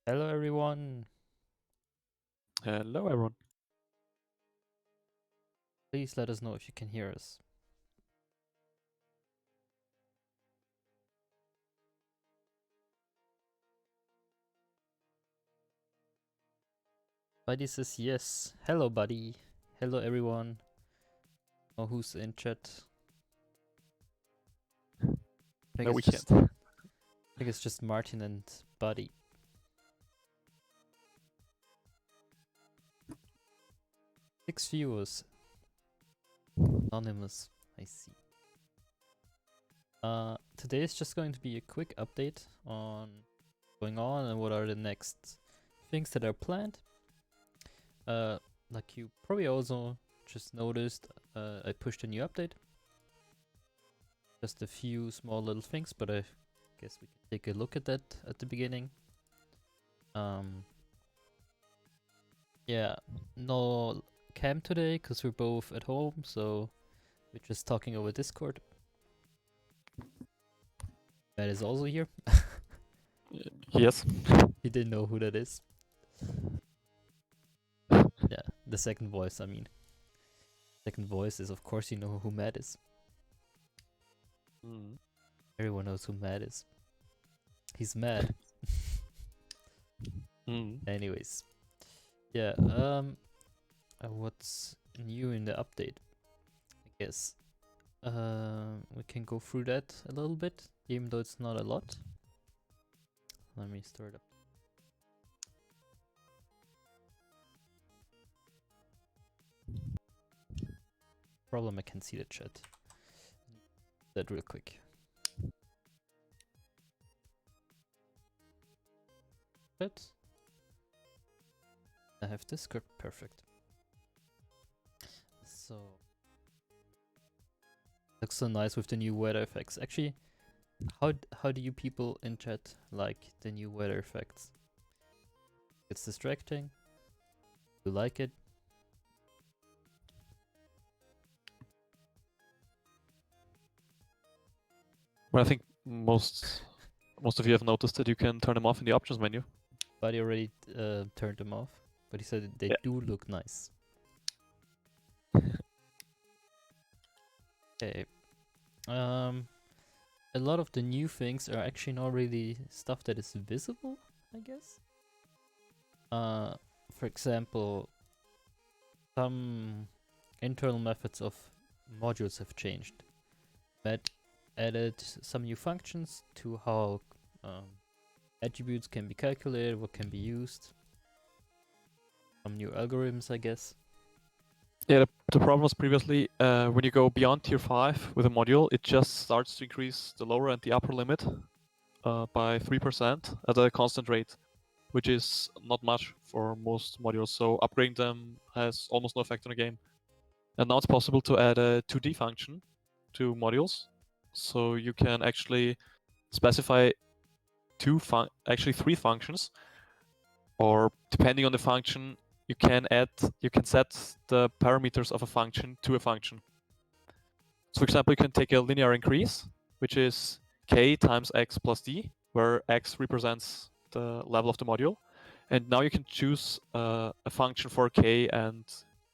Hello everyone, Hello, everyone. please let us know if you can hear us. Buddy says yes. Hello buddy. Hello everyone. Oh, who's in chat? I think No, we it's can't. just Martin and Buddy. 6 viewers. Anonymous. I see. Today is just going to be a quick update on going on and what are the next things that are planned. Like you probably also just noticed, I pushed a new update. Just a few small little things, but I guess we can take a look at that at the beginning. Yeah, no cam today because we're both at home, so we're just talking over Discord. Matt is also here. Yes. He didn't know who that is. Yeah, the second voice, I mean. Second voice is, of course, you know who Matt is. Mm. Everyone knows who Matt is. He's mad. Anyways. Yeah, what's new in the update? I guess we can go through that a little bit, even though it's not a lot. Let me start up. Problem, I can see the chat. That real quick. But I have Discord, perfect. So looks so nice with the new weather effects. Actually, how do you people in chat like the new weather effects? It's distracting. You like it? Well, I think most of you have noticed that you can turn them off in the options menu. Buddy already turned them off, but he said they do look nice. Okay. A lot of the new things are actually not really stuff that is visible, I guess. For example, some internal methods of modules have changed. That added some new functions to how attributes can be calculated, what can be used. Some new algorithms, I guess. Yeah, the problem was previously when you go beyond tier 5 with a module, it just starts to increase the lower and the upper limit by 3% at a constant rate, which is not much for most modules, so upgrading them has almost no effect on the game. And now it's possible to add a 2D function to modules, so you can actually specify three functions, or depending on the function, you can set the parameters of a function to a function. So for example, you can take a linear increase, which is k times x plus d, where x represents the level of the module. And now you can choose a function for k and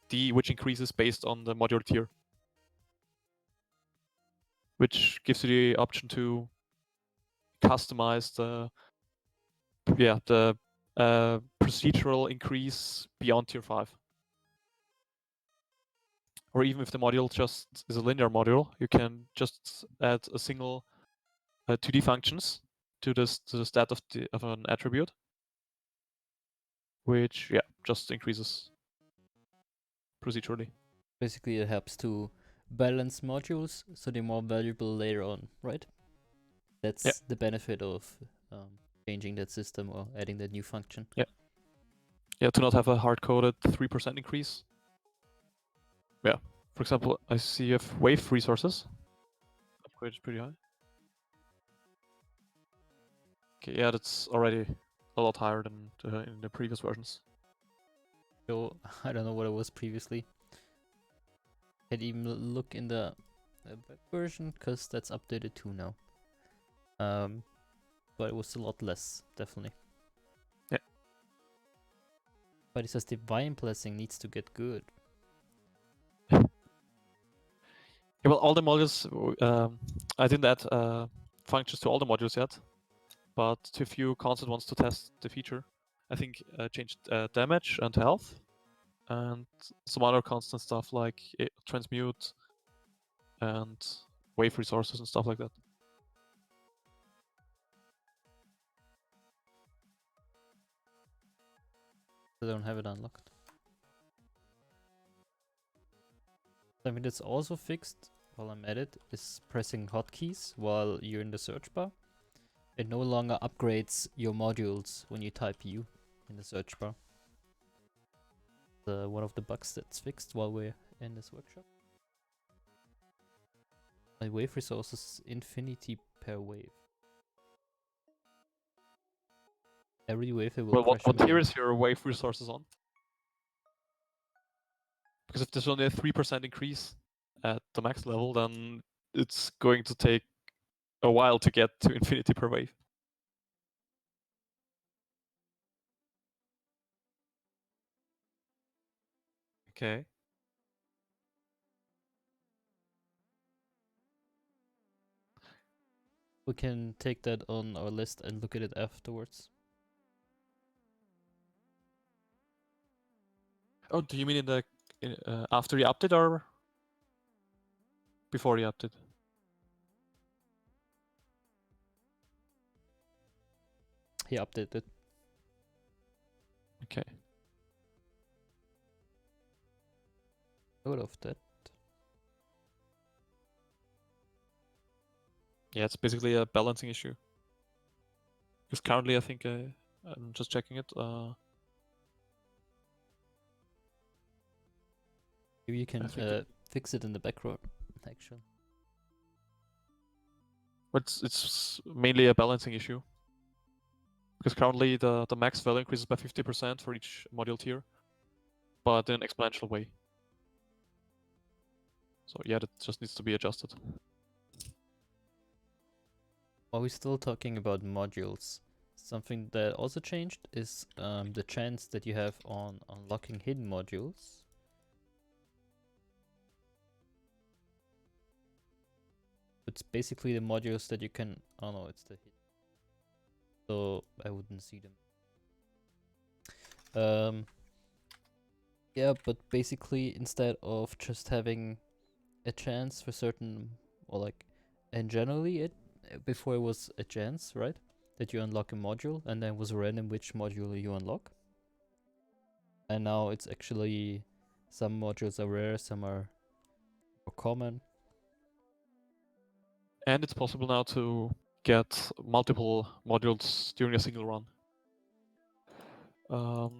d, which increases based on the module tier, which gives you the option to customize the procedural increase beyond tier 5. Or even if the module just is a linear module, you can just add a single 2D functions to the stat of an attribute, which just increases procedurally. Basically, it helps to balance modules so they're more valuable later on, right? That's the benefit of changing that system or adding that new function. Yeah, to not have a hard-coded 3% increase. Yeah, for example, I see you have wave resources. Upgrade is pretty high. Okay, yeah, that's already a lot higher than in the previous versions. So I don't know what it was previously. Can't even look in the web version because that's updated too now. But it was a lot less, definitely. Yeah. But it says the Vine blessing needs to get good. Yeah, well, all the modules, I didn't add functions to all the modules yet, but to a few constant ones to test the feature. I think changed damage and health, and some other constant stuff like transmute and wave resources and stuff like that. I don't have it unlocked. Something that's also fixed while I'm at it is pressing hotkeys while you're in the search bar. It no longer upgrades your modules when you type U in the search bar. One of the bugs that's fixed while we're in this workshop. My wave resource is infinity per wave. Every wave it will Well, crash what tier again. is your wave resources on? Because if there's only a 3% increase at the max level, then it's going to take a while to get to infinity per wave. Okay. We can take that on our list and look at it afterwards. Oh, do you mean in the after the update or before the update? He updated. Okay. Note of that. Yeah, it's basically a balancing issue. Because currently, I think I'm just checking it. Maybe you can fix it in the background, actually. But it's mainly a balancing issue. Because currently the max value increases by 50% for each module tier, but in an exponential way. So yeah, that just needs to be adjusted. Are we still talking about modules? Something that also changed is the chance that you have on unlocking hidden modules. It's basically the modules that you can... Oh no, it's the hidden. So I wouldn't see them. Yeah, but basically instead of just having a chance for certain, or like, and generally it before it was a chance, right? That you unlock a module and then it was random which module you unlock. And now it's actually some modules are rare, some are more common. And it's possible now to get multiple modules during a single run.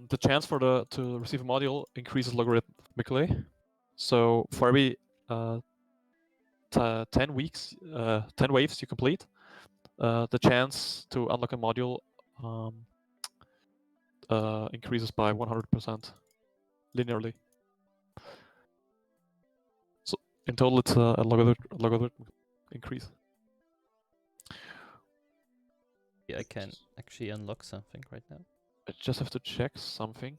The chance for to receive a module increases logarithmically. So for every 10 weeks, 10 waves you complete, the chance to unlock a module increases by 100% linearly. So in total, it's a logarithmic increase. Yeah, I can actually unlock something right now. I just have to check something.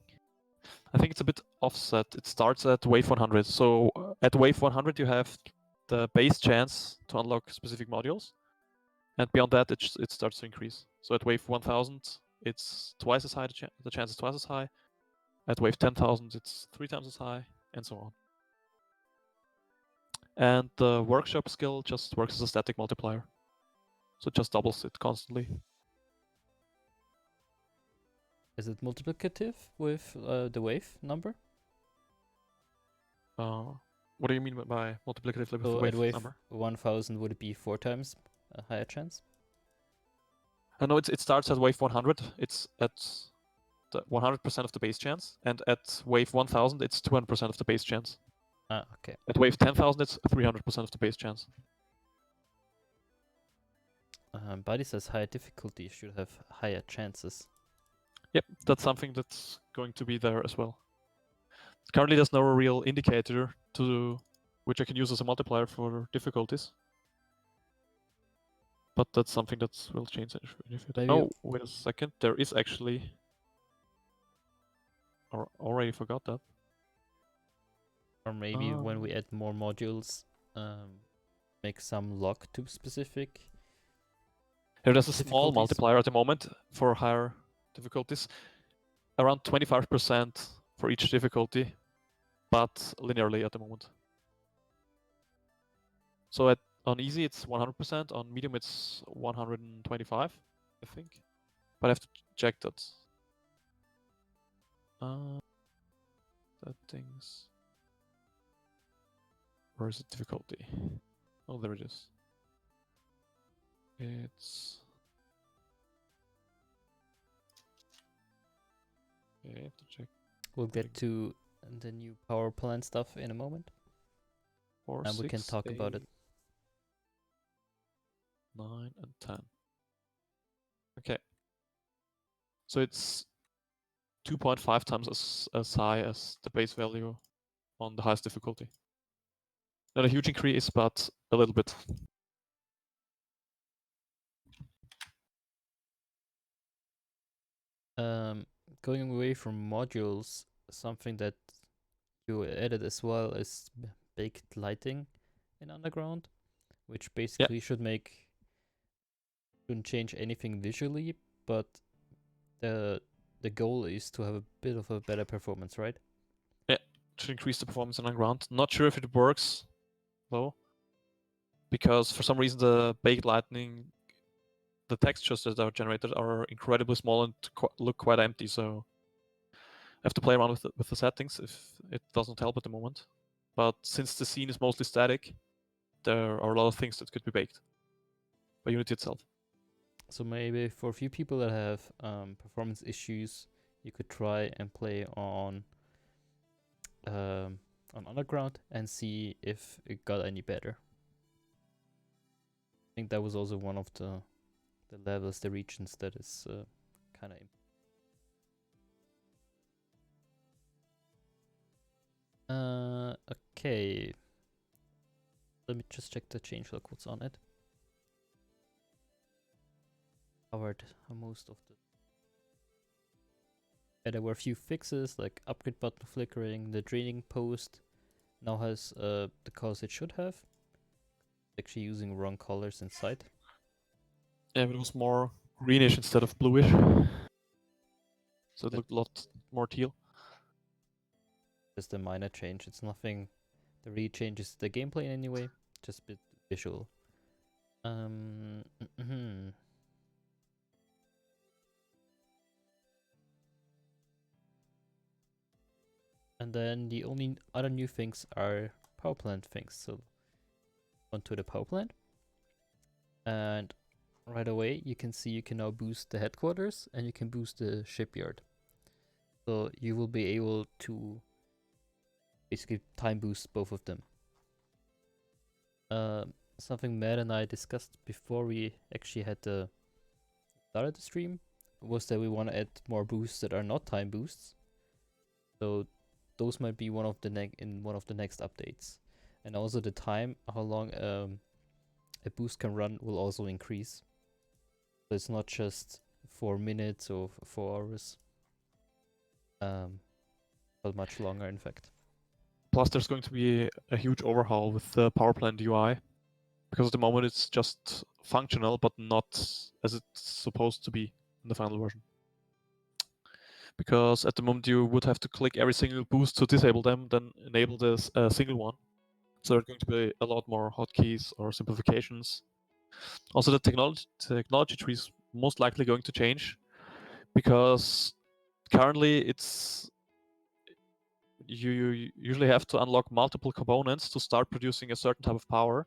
I think it's a bit offset. It starts at wave 100. So at wave 100, you have the base chance to unlock specific modules. And beyond that, it starts to increase. So at wave 1000, it's twice as high, the chance is twice as high. At wave 10,000, it's 3 times as high, and so on. And the workshop skill just works as a static multiplier. So it just doubles it constantly. Is it multiplicative with the wave number? What do you mean by multiplicative with So the at wave number? 1000 would it be 4 times a higher chance? No, it starts at wave 100. It's at 100% of the base chance, and at wave 1000, it's 200% of the base chance. Ah, okay. At wave 10,000, it's 300% of the base chance. But it says higher difficulty should have higher chances. Yep, that's something that's going to be there as well. Currently, there's no real indicator to which I can use as a multiplier for difficulties. But that's something that will change. Maybe oh, wait a second. There is actually already forgot that. Or maybe when we add more modules, make some lock to specific. There's a small multiplier at the moment for higher difficulties, around 25% for each difficulty, but linearly at the moment. So on easy it's 100%, on medium it's 125, I think. But I have to check that. Settings. Where is the difficulty? Oh, there it is. It's... I have to check. We'll get to the new power plant stuff in a moment. 4, and 6, we can talk 8, about it. 9 and 10. Okay. So it's 2.5 times as high as the base value on the highest difficulty. Not a huge increase, but a little bit. Going away from modules, something that you added as well is baked lighting in Underground, which basically shouldn't change anything visually, but the goal is to have a bit of a better performance, right? Yeah, to increase the performance in Underground. Not sure if it works though, because for some reason the baked lighting, the textures that are generated are incredibly small and look quite empty, so I have to play around with the settings if it doesn't help at the moment. But since the scene is mostly static, there are a lot of things that could be baked by Unity itself. So maybe for a few people that have performance issues, you could try and play on Underground and see if it got any better. I think that was also one of the levels, the regions that is kind of. Okay. Let me just check the changelog what's on it. Covered most of the. Yeah, there were a few fixes like upgrade button flickering. The draining post now has the colors it should have. Actually using wrong colors inside. Yeah, but it was more greenish instead of bluish, so it looked a lot more teal. Just a minor change. It's nothing that really changes the gameplay in any way. Just a bit visual. And then the only other new things are power plant things. So onto the power plant. And right away you can see you can now boost the headquarters and you can boost the shipyard. So you will be able to basically time boost both of them. Something Matt and I discussed before we actually had started the stream was that we want to add more boosts that are not time boosts. So those might be one of the next updates. And also the time, how long a boost can run will also increase. So it's not just 4 minutes or 4 hours. But much longer in fact. Plus there's going to be a huge overhaul with the power plant UI. Because at the moment it's just functional, but not as it's supposed to be in the final version. Because at the moment you would have to click every single boost to disable them, then enable this single one. So there are going to be a lot more hotkeys or simplifications. Also, the technology tree is most likely going to change, because currently you usually have to unlock multiple components to start producing a certain type of power.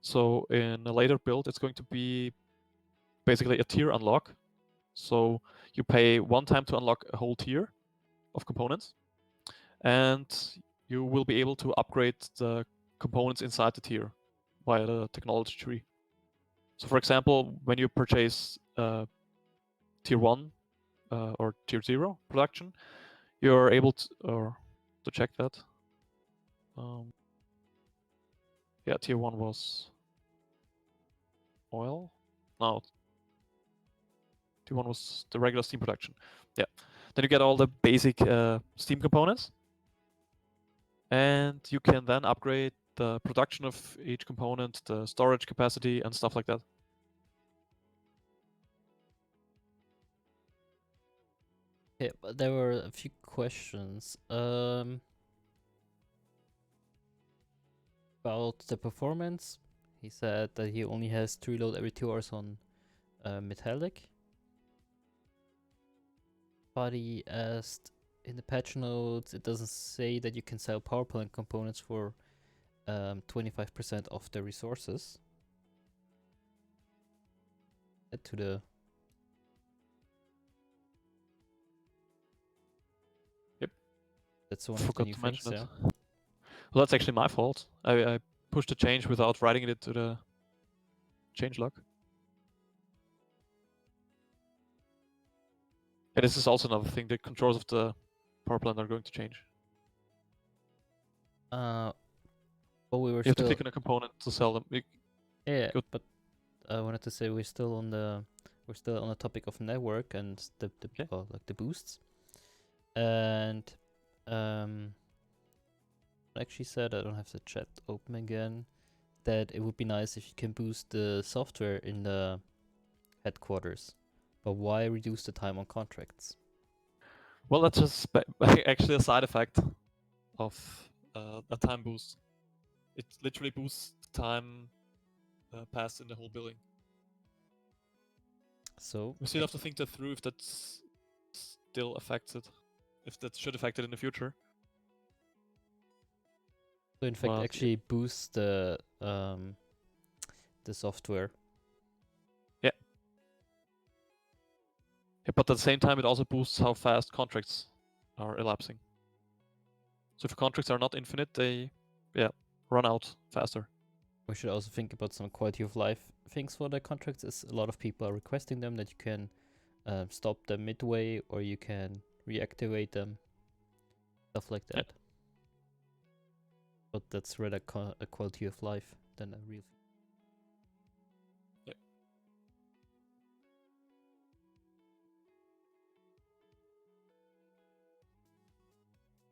So in a later build, it's going to be basically a tier unlock. So you pay one time to unlock a whole tier of components, and you will be able to upgrade the components inside the tier via the technology tree. So for example, when you purchase tier 1 or tier 0 production, you're able to check that. Yeah, tier 1 was oil. No, tier 1 was the regular steam production. Yeah. Then you get all the basic steam components, and you can then upgrade the production of each component, the storage capacity, and stuff like that. Yeah, but there were a few questions. About the performance. He said that he only has to reload every 2 hours on metallic. But he asked in the patch notes, it doesn't say that you can sell power plant components for 25% of the resources. Add to the. Yep. That's one of the Forgot new to things, mention yeah. it. Well, that's actually my fault. I pushed the change without writing it to the changelog. And this is also another thing. The controls of the power plant are going to change. But we were You have to still. click on a component to sell them. Yeah, Good. but I wanted to say we're still on the topic of network and the Okay. like the boosts. And actually said, I don't have the chat open again, that it would be nice if you can boost the software in the headquarters. But why reduce the time on contracts? Well, that's just actually a side effect of a time boost. It literally boosts the time passed in the whole billing. So We still have to think that through if that's still affects it, if that should affect it in the future. So in fact, But actually boosts the software. Yeah, but at the same time, it also boosts how fast contracts are elapsing. So if contracts are not infinite, they run out faster. We should also think about some quality of life things for the contracts, as a lot of people are requesting them, that you can stop them midway or you can reactivate them, stuff like that. But that's rather a quality of life than a real.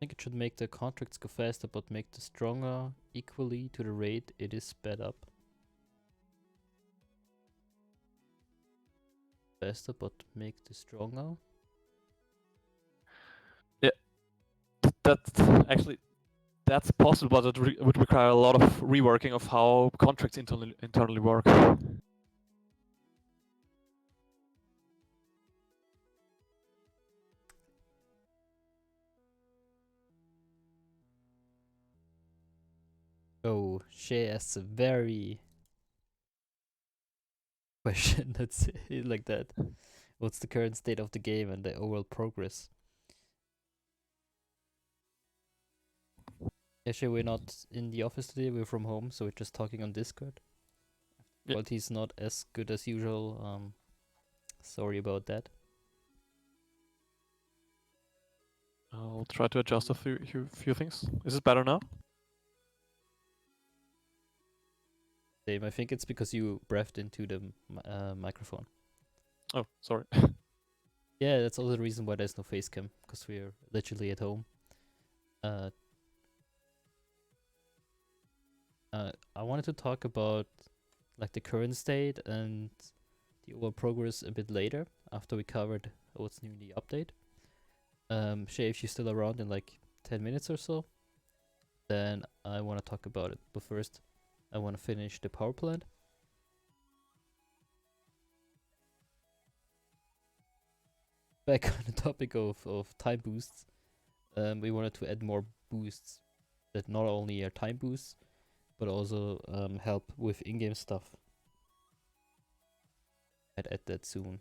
I think it should make the contracts go faster, but make the stronger equally to the rate it is sped up. Faster, but make the stronger. Yeah, that's possible, but it would require a lot of reworking of how contracts internally work. Oh, Shay asks a very question that's like that. What's the current state of the game and the overall progress? Actually, we're not in the office today, we're from home, so we're just talking on Discord. Quality is not as good as usual. Sorry about that. I'll try to adjust a few things. Is it better now? Same. I think it's because you breathed into the microphone. Oh, sorry. Yeah, that's also the reason why there's no face cam, because we're literally at home. I wanted to talk about like the current state and the overall progress a bit later, after we covered what's new in the update. Shay, if you're still around in like 10 minutes or so, then I want to talk about it. But first, I want to finish the power plant. Back on the topic of time boosts, we wanted to add more boosts that not only are time boosts, but also help with in-game stuff. I'd add that soon.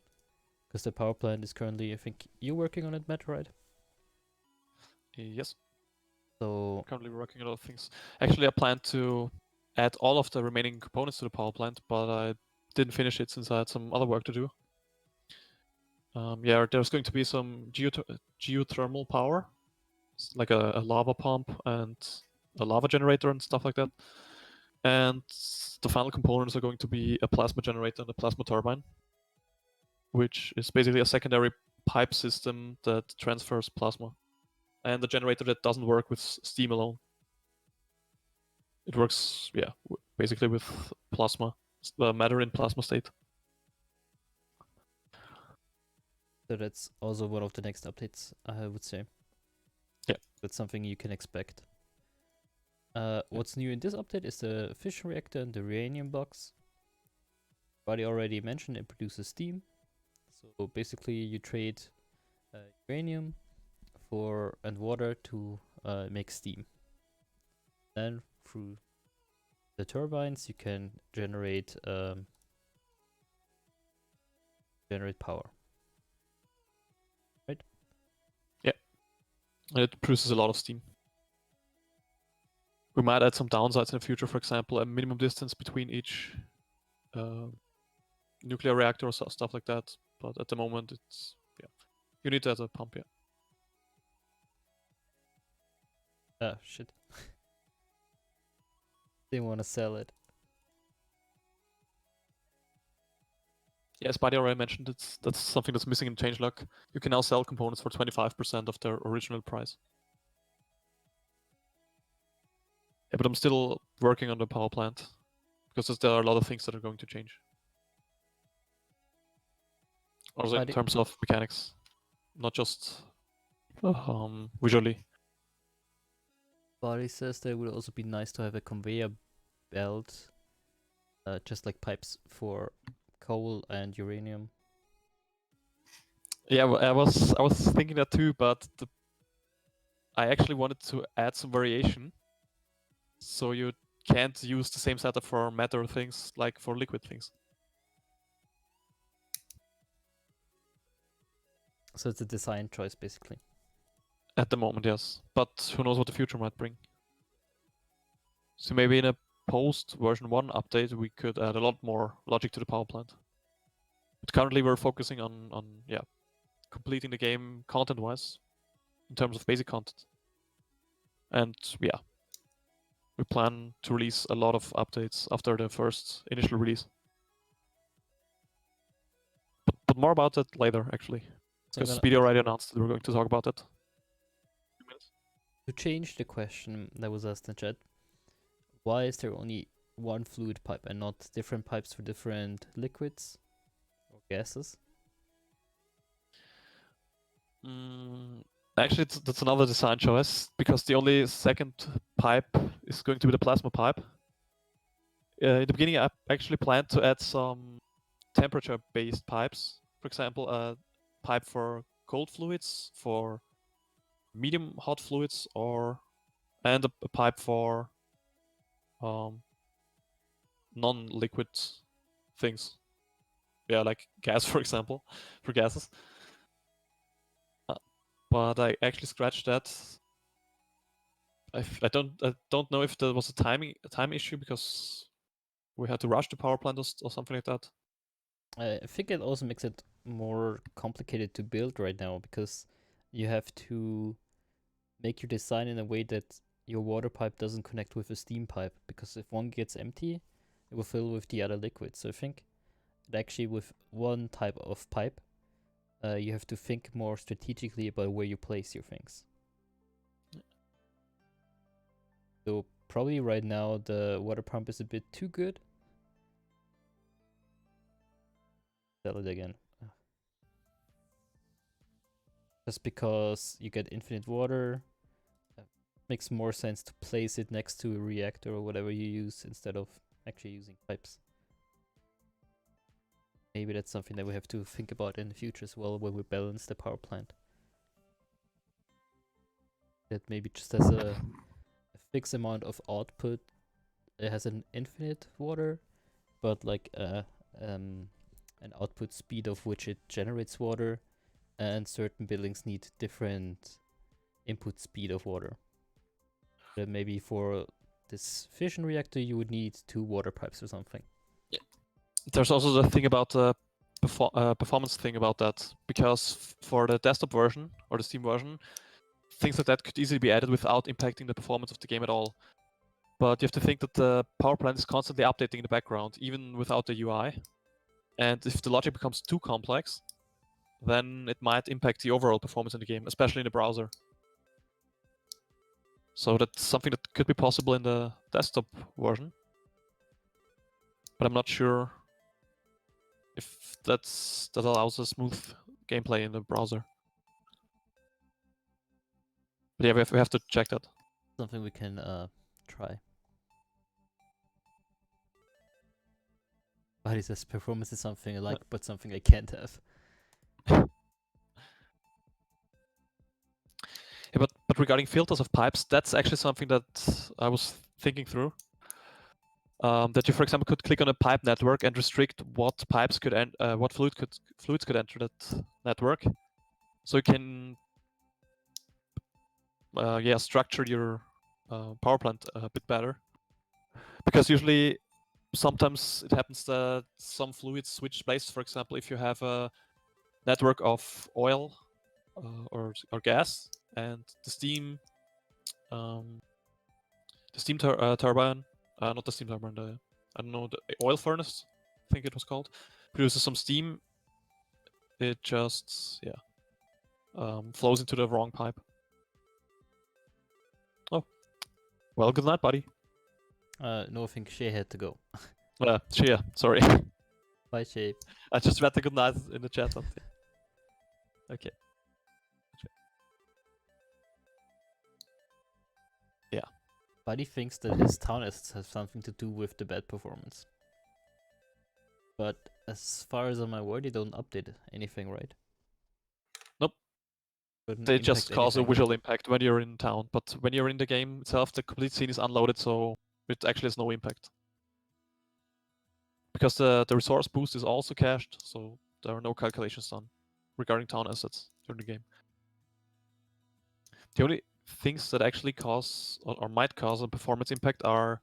Because the power plant is currently, I think you're working on it, Matt, right? Yes. So Currently working on a lot of things. Actually, I plan to add all of the remaining components to the power plant, but I didn't finish it since I had some other work to do. There's going to be some geothermal power, like a lava pump and a lava generator and stuff like that. And the final components are going to be a plasma generator and a plasma turbine, which is basically a secondary pipe system that transfers plasma, and a generator that doesn't work with steam alone. It works, yeah, basically with plasma, matter in plasma state. So that's also one of the next updates, I would say. Yeah. That's something you can expect. What's new in this update is the fission reactor and the uranium box. Buddy already mentioned it produces steam. So basically you trade uranium and water to make steam. Then through the turbines you can generate power. Right? Yeah. And it produces a lot of steam. We might add some downsides in the future, for example, a minimum distance between each nuclear reactor or stuff like that. But at the moment, it's, yeah, you need to add a pump, yeah. Ah, shit. They want to sell it. Yeah, as Buddy already mentioned, that's something that's missing in changelog. You can now sell components for 25% of their original price. Yeah, but I'm still working on the power plant because there are a lot of things that are going to change. Also in terms of mechanics, not just visually. Buddy says that it would also be nice to have a conveyor belt, just like pipes for coal and uranium. Yeah, I was thinking that too, but I actually wanted to add some variation, so you can't use the same setup for matter things like for liquid things. So it's a design choice, basically. At the moment, yes. But who knows what the future might bring. So maybe in a post version 1 update, we could add a lot more logic to the power plant. But currently we're focusing on yeah, completing the game content-wise, in terms of basic content. And yeah, we plan to release a lot of updates after the first initial release. But more about that later, actually. Because Speedy already announced that we're going to talk about that. To change the question that was asked in chat, why is there only one fluid pipe and not different pipes for different liquids or gases? Actually, that's another design choice, because the only second pipe is going to be the plasma pipe. In the beginning, I actually planned to add some temperature-based pipes. For example, a pipe for cold fluids, for medium hot fluids, and a pipe for non-liquid things. Yeah, like gas, for example, for gases. But I actually scratched that. I don't know if there was a time issue because we had to rush the power plant or something like that. I think it also makes it more complicated to build right now, because you have to make your design in a way that your water pipe doesn't connect with a steam pipe, because if one gets empty, it will fill with the other liquid. So I think that actually with one type of pipe, you have to think more strategically about where you place your things. So probably right now the water pump is a bit too good. Sell it again. Just because you get infinite water, makes more sense to place it next to a reactor or whatever you use instead of actually using pipes. Maybe that's something that we have to think about in the future as well when we balance the power plant. That maybe just has a fixed amount of output. It has an infinite water, but like an output speed of which it generates water, and certain buildings need different input speed of water. But maybe for this fission reactor you would need 2 water pipes or something. Yeah. There's also the thing about the performance thing about that, because for the desktop version or the Steam version, things like that could easily be added without impacting the performance of the game at all. But you have to think that the power plant is constantly updating in the background, even without the UI. And if the logic becomes too complex, then it might impact the overall performance in the game, especially in the browser. So that's something that could be possible in the desktop version, but I'm not sure if that allows a smooth gameplay in the browser. But yeah, we have to check that. Something we can try. But he says performance is something I like, but something I can't have. Yeah, but regarding filters of pipes, that's actually something that I was thinking through. That you, for example, could click on a pipe network and restrict what pipes could what fluids could enter that network. So you can, structure your power plant a bit better. Because usually, sometimes it happens that some fluids switch places. For example, if you have a network of oil or gas, and the steam turbine, not the steam turbine, I don't know, the oil furnace, I think it was called, produces some steam. It just flows into the wrong pipe. Oh, well, good night, buddy. No, I think Shay had to go. Shia, sorry. Bye, Shay. I just read the good night in the chat. Okay. Yeah. Buddy thinks that his town assets have something to do with the bad performance. But as far as I'm aware, they don't update anything, right? Nope. They just cause a visual impact when you're in town, but when you're in the game itself, the complete scene is unloaded, so it actually has no impact. Because the resource boost is also cached, so there are no calculations done regarding town assets during the game. The only things that actually cause or might cause a performance impact are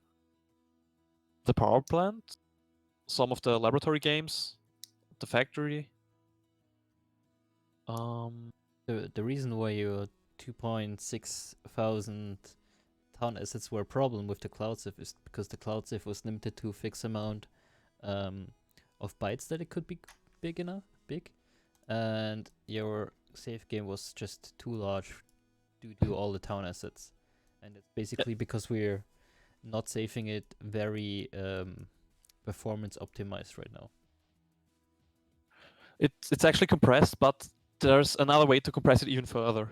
the power plant, some of the laboratory games, the factory. The reason why your 2.6 thousand town assets were a problem with the cloud sieve is because the cloud sieve was limited to a fixed amount of bytes that it could be big, and your save game was just too large to do all the town assets, and it's basically because we're not saving it very performance optimized right now. It's actually compressed, but there's another way to compress it even further.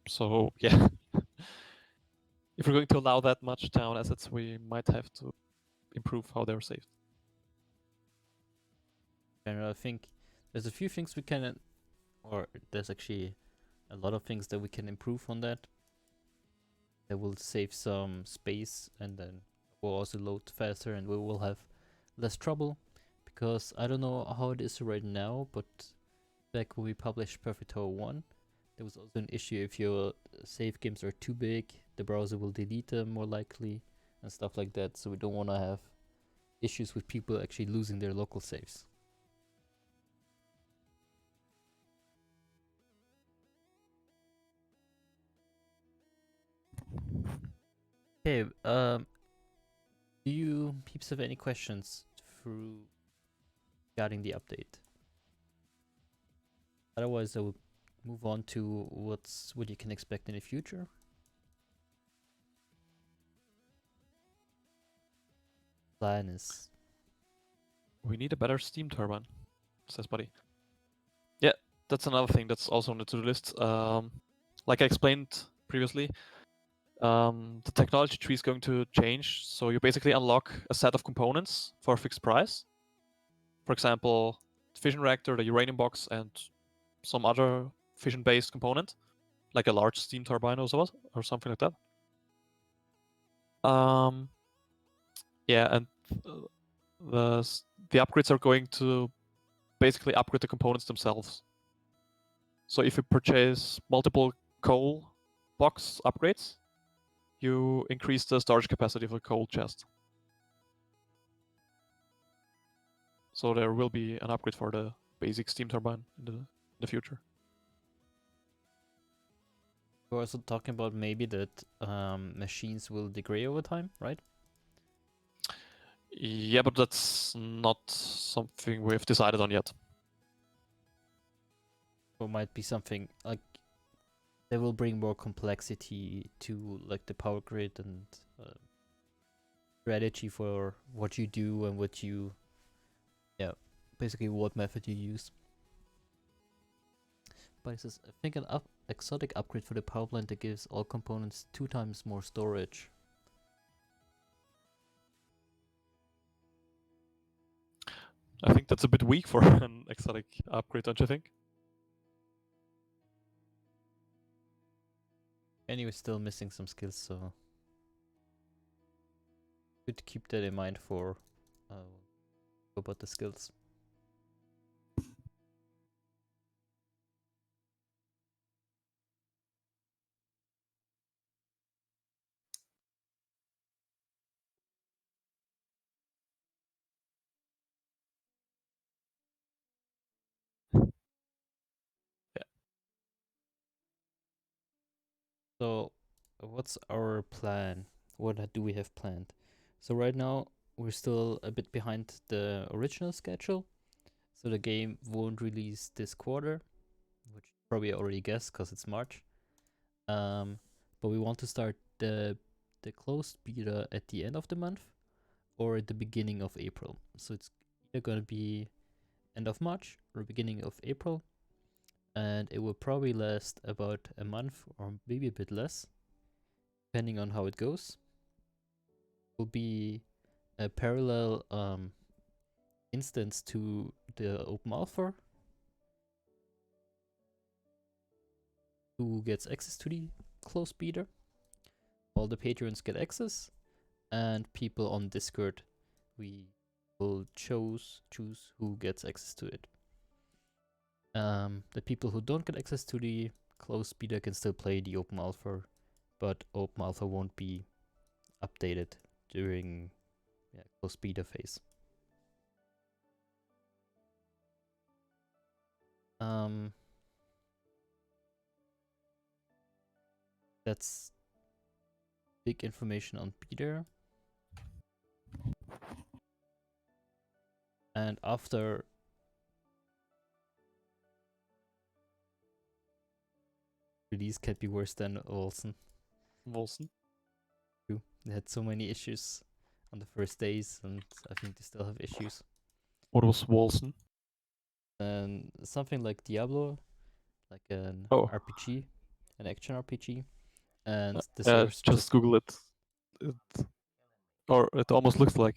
So yeah, if we're going to allow that much town assets, we might have to improve how they're saved. And I think there's a few things we can, or there's actually a lot of things that we can improve on that. That will save some space, and then will also load faster, and we will have less trouble. Because I don't know how it is right now, but back when we published Perfect Tower 1, there was also an issue if your save games are too big, the browser will delete them more likely, and stuff like that. So we don't want to have issues with people actually losing their local saves. Okay, do you peeps have any questions regarding the update? Otherwise, I will move on to what you can expect in the future. Plan is we need a better steam turbine, says Buddy. Yeah, that's another thing that's also on the to-do list. Like I explained previously, the technology tree is going to change. So you basically unlock a set of components for a fixed price. For example, the fission reactor, the uranium box, and some other fission-based component, like a large steam turbine or something like that. Yeah, and the upgrades are going to basically upgrade the components themselves. So if you purchase multiple coal box upgrades, you increase the storage capacity of a coal chest. So there will be an upgrade for the basic steam turbine in the future. We're also talking about maybe that machines will degrade over time, right? Yeah, but that's not something we've decided on yet. Or might be something like they will bring more complexity to like the power grid and strategy for what you do and what you, yeah, basically what method you use. But it says, I think an exotic upgrade for the power plant that gives all components 2 times more storage. I think that's a bit weak for an exotic upgrade, don't you think? Anyway, still missing some skills, so good to keep that in mind for about the skills. Yeah. So, what's our plan? What do we have planned? So right now we're still a bit behind the original schedule, so the game won't release this quarter, which you probably already guessed because it's March. But we want to start the closed beta at the end of the month or at the beginning of April. So it's either gonna be end of March or beginning of April, and it will probably last about a month or maybe a bit less, depending on how it goes. Will be a parallel instance to the open alpha. Who gets access to the closed beta? All the patrons get access, and people on Discord, we will choose who gets access to it. The people who don't get access to the closed beta can still play the open alpha, but open alpha won't be updated during closed beta phase. That's big information on beta. And after release can't be worse than Olsen. They had so many issues on the first days, and I think they still have issues. What was Wolsen? And something like Diablo, like an RPG, an action RPG, and the servers just Google it. Or it almost looks like.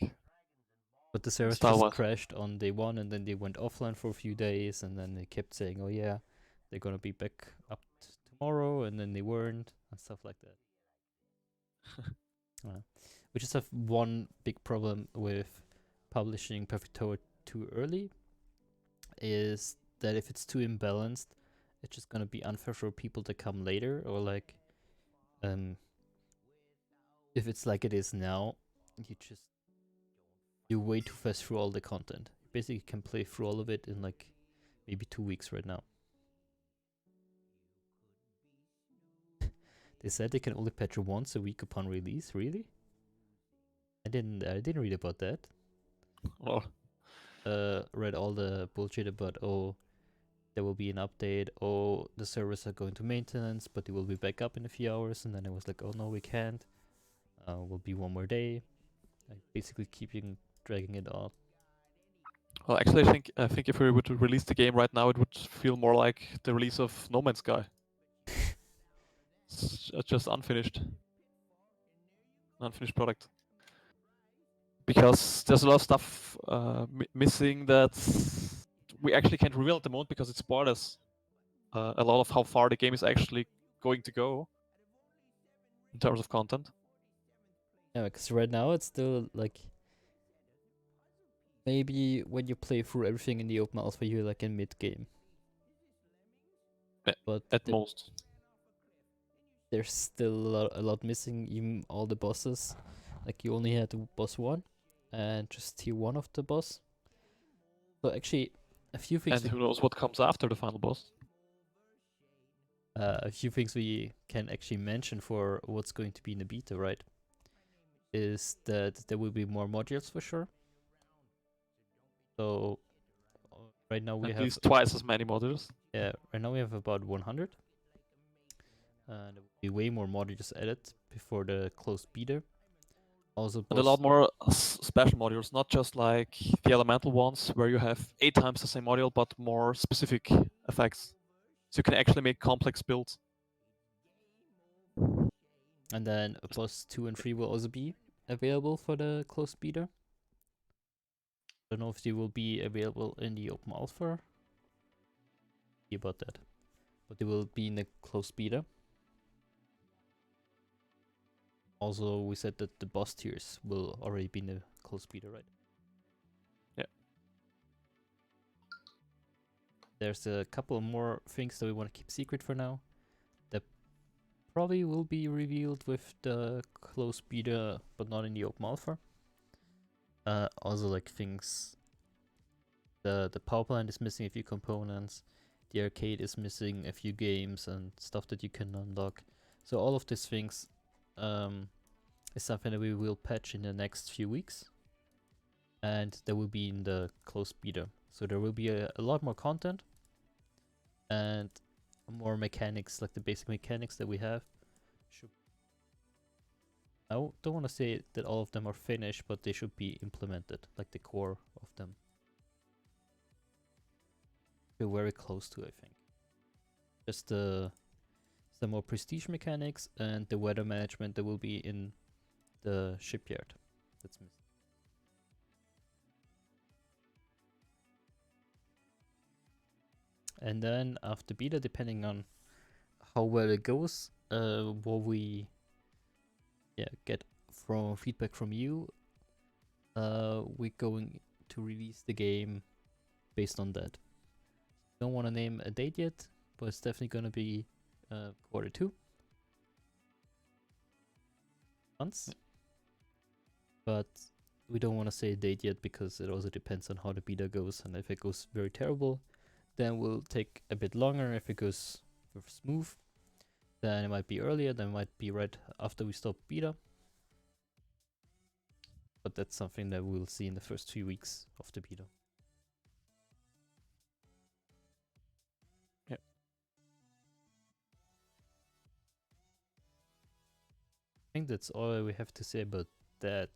But the servers just crashed on day 1, and then they went offline for a few days, and then they kept saying, "Oh yeah, they're gonna be back up tomorrow," and then they weren't, and stuff like that. We just have one big problem with publishing Perfect Tower too early, is that if it's too imbalanced, it's just gonna be unfair for people to come later, or like, if it's like it is now, you way too fast through all the content. You basically can play through all of it in like maybe 2 weeks right now. They said they can only patch once a week upon release. Really? I didn't read about that. Oh. Read all the bullshit about, oh, there will be an update, oh, the servers are going to maintenance, but they will be back up in a few hours, and then it was like, oh no, we can't. Will be one more day. Like basically dragging it out. Well, actually, I think if we were to release the game right now, it would feel more like the release of No Man's Sky. It's just unfinished product. Because there's a lot of stuff missing that we actually can't reveal at the moment because it spoiled us a lot of how far the game is actually going to go in terms of content. Yeah, because right now it's still like, maybe when you play through everything in the open alpha, you're like in mid game. But at most, there's still a lot missing. Even all the bosses, like you only had the boss 1 and just tier 1 of the boss. So actually, a few things. And who knows what comes after the final boss? A few things we can actually mention for what's going to be in the beta, right? Is that there will be more modules for sure. So right now we have at least twice as many modules. Yeah, right now we have about 100. And there will be way more modules added before the closed beta. Also, And a lot more special modules, not just like the elemental ones where you have 8 times the same module, but more specific effects. So you can actually make complex builds. And then boss 2 and 3 will also be available for the closed beta. I don't know if they will be available in the open alpha. See about that. But they will be in the closed beta. Also, we said that the boss tiers will already be in the closed beta, right? Yeah. There's a couple more things that we want to keep secret for now. That probably will be revealed with the closed beta, but not in the open alpha. Also, like things. The power plant is missing a few components. The arcade is missing a few games and stuff that you can unlock. So all of these things is something that we will patch in the next few weeks. And that will be in the closed beta. So there will be a lot more content. And more mechanics, like the basic mechanics that we have. I don't want to say that all of them are finished, but they should be implemented, like the core of them. We're very close to, I think. Just some more prestige mechanics and the weather management that will be in the shipyard. That's missing. And then after beta, depending on how well it goes, what we get from feedback from you, we're going to release the game based on that. Don't want to name a date yet, but it's definitely going to be Q2. Months. But we don't want to say a date yet because it also depends on how the beta goes, and if it goes very terrible, then we'll take a bit longer. If it goes smooth, then it might be earlier, then it might be right after we stop beta. But that's something that we'll see in the first 3 weeks of the beta. Yeah. I think that's all we have to say about that.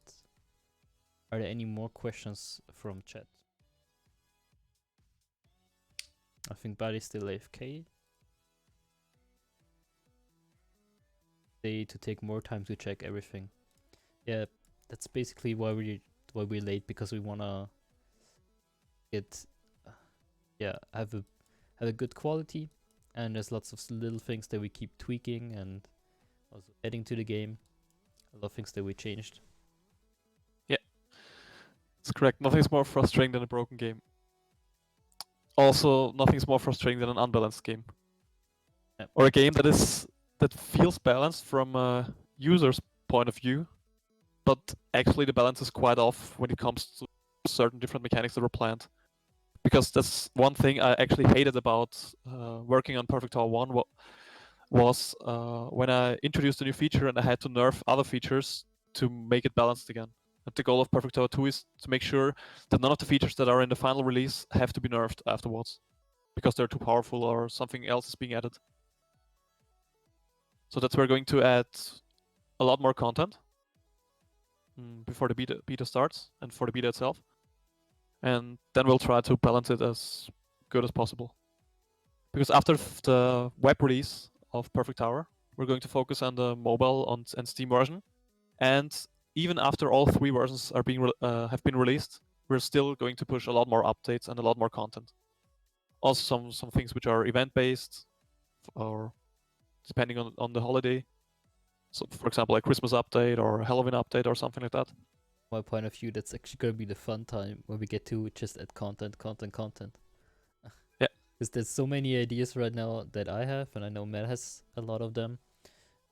Are there any more questions from chat? I think Buddy's still AFK. They to take more time to check everything. Yeah, that's basically why we're late, because we wanna get have a good quality, and there's lots of little things that we keep tweaking and also adding to the game. A lot of things that we changed. Yeah, it's correct. Nothing's more frustrating than a broken game. Also, nothing's more frustrating than an unbalanced game. Yep. Or a game that feels balanced from a user's point of view, but actually the balance is quite off when it comes to certain different mechanics that were planned. Because that's one thing I actually hated about working on Perfect Tower 1 was when I introduced a new feature and I had to nerf other features to make it balanced again. And the goal of Perfect Tower 2 is to make sure that none of the features that are in the final release have to be nerfed afterwards because they're too powerful or something else is being added. So that's where we're going to add a lot more content before the beta starts and for the beta itself. And then we'll try to balance it as good as possible. Because after the web release of Perfect Tower, we're going to focus on the mobile and Steam version. And even after all 3 versions are have been released, we're still going to push a lot more updates and a lot more content. Also some things which are event-based, or depending on the holiday. So, for example, a Christmas update or a Halloween update or something like that. My point of view, that's actually going to be the fun time when we get to just add content. Yeah. Because there's so many ideas right now that I have, and I know Matt has a lot of them.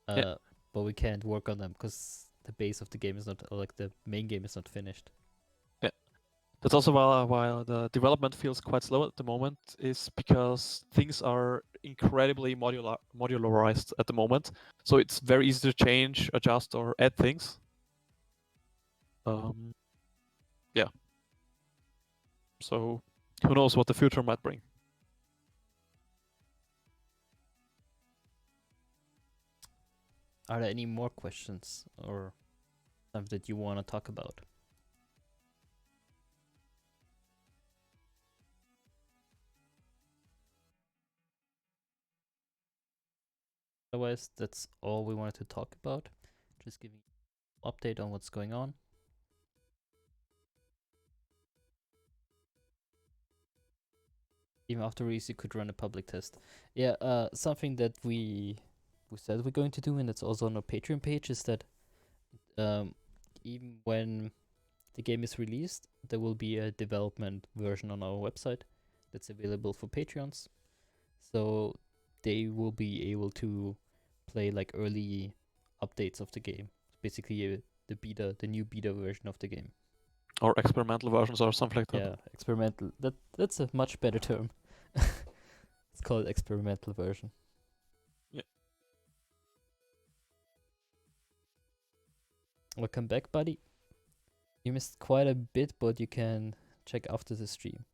Yeah. But we can't work on them because the base of the game is not, like the main game is not finished. Yeah. That's also why the development feels quite slow at the moment, is because things are incredibly modularized at the moment. So it's very easy to change, adjust, or add things. Yeah. So who knows what the future might bring. Are there any more questions or something that you want to talk about? Otherwise, that's all we wanted to talk about. Just giving you an update on what's going on. Even after release, you could run a public test. Yeah, something that we said we're going to do, and that's also on our Patreon page, is that even when the game is released, there will be a development version on our website that's available for Patreons. So they will be able to play like early updates of the game. Basically, the new beta version of the game. Or experimental versions or something like that. Yeah, experimental. That's a much better term. It's called experimental version. Yeah. Welcome back, buddy. You missed quite a bit, but you can check after the stream.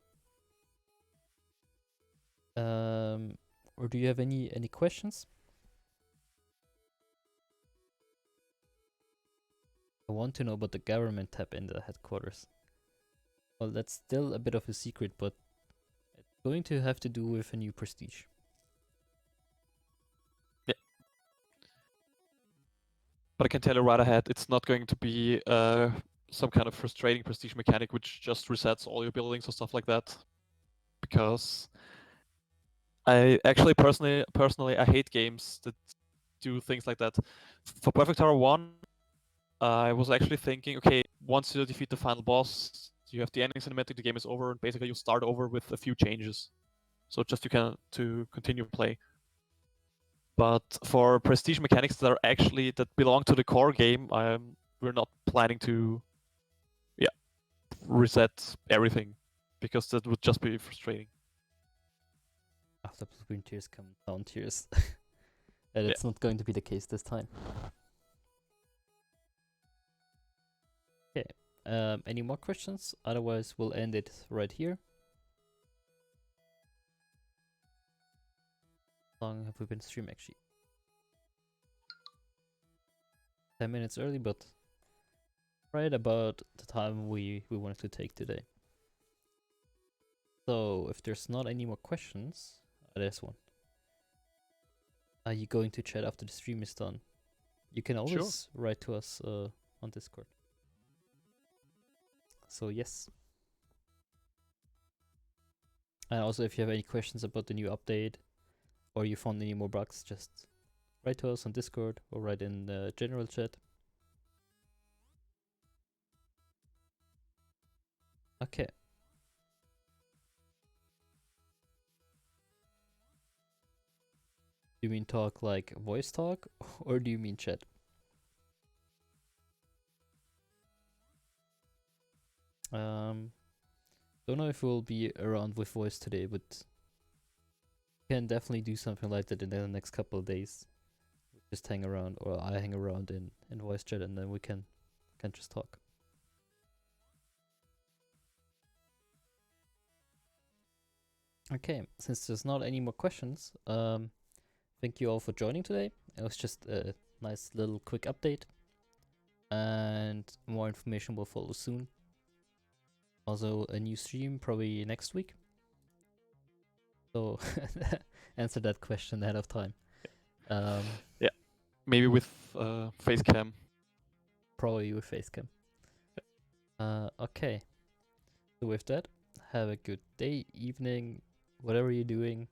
Or do you have any questions? I want to know about the government tab in the headquarters. Well, that's still a bit of a secret, but it's going to have to do with a new prestige. Yeah. But I can tell you right ahead, it's not going to be some kind of frustrating prestige mechanic which just resets all your buildings or stuff like that. Because I actually personally I hate games that do things like that. For Perfect Tower 1, I was actually thinking, okay, once you defeat the final boss, you have the ending cinematic, the game is over, and basically you start over with a few changes. So just to continue play. But for prestige mechanics that belong to the core game, we're not planning to reset everything, because that would just be frustrating. After between tiers come down tiers. And it's not going to be the case this time. Okay. Any more questions? Otherwise, we'll end it right here. How long have we been streaming, actually? 10 minutes early, but right about the time we wanted to take today. So, if there's not any more questions, there's one. Are you going to chat after the stream is done? You can always write to us on Discord. So yes. And also, if you have any questions about the new update, or you found any more bugs, just write to us on Discord or write in the general chat. Okay. Do you mean talk like voice talk, or do you mean chat? Don't know if we'll be around with voice today, but can definitely do something like that in the next couple of days. Just hang around, or I hang around in voice chat, and then we can just talk. Okay, since there's not any more questions, thank you all for joining today. It was just a nice little quick update, and more information will follow soon. Also, a new stream probably next week. So answer that question ahead of time. Yeah, maybe with face cam. Probably with face cam. Okay. So with that, have a good day, evening, whatever you're doing.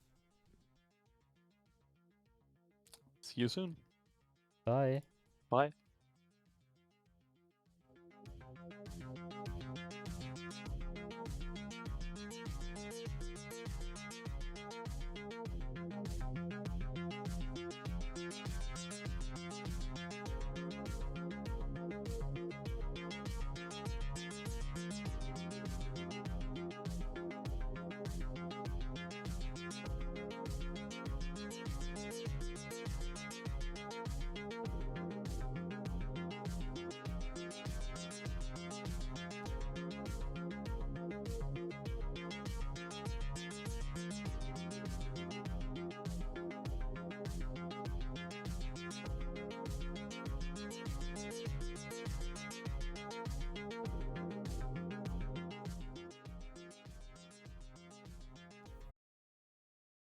See you soon. Bye. Bye.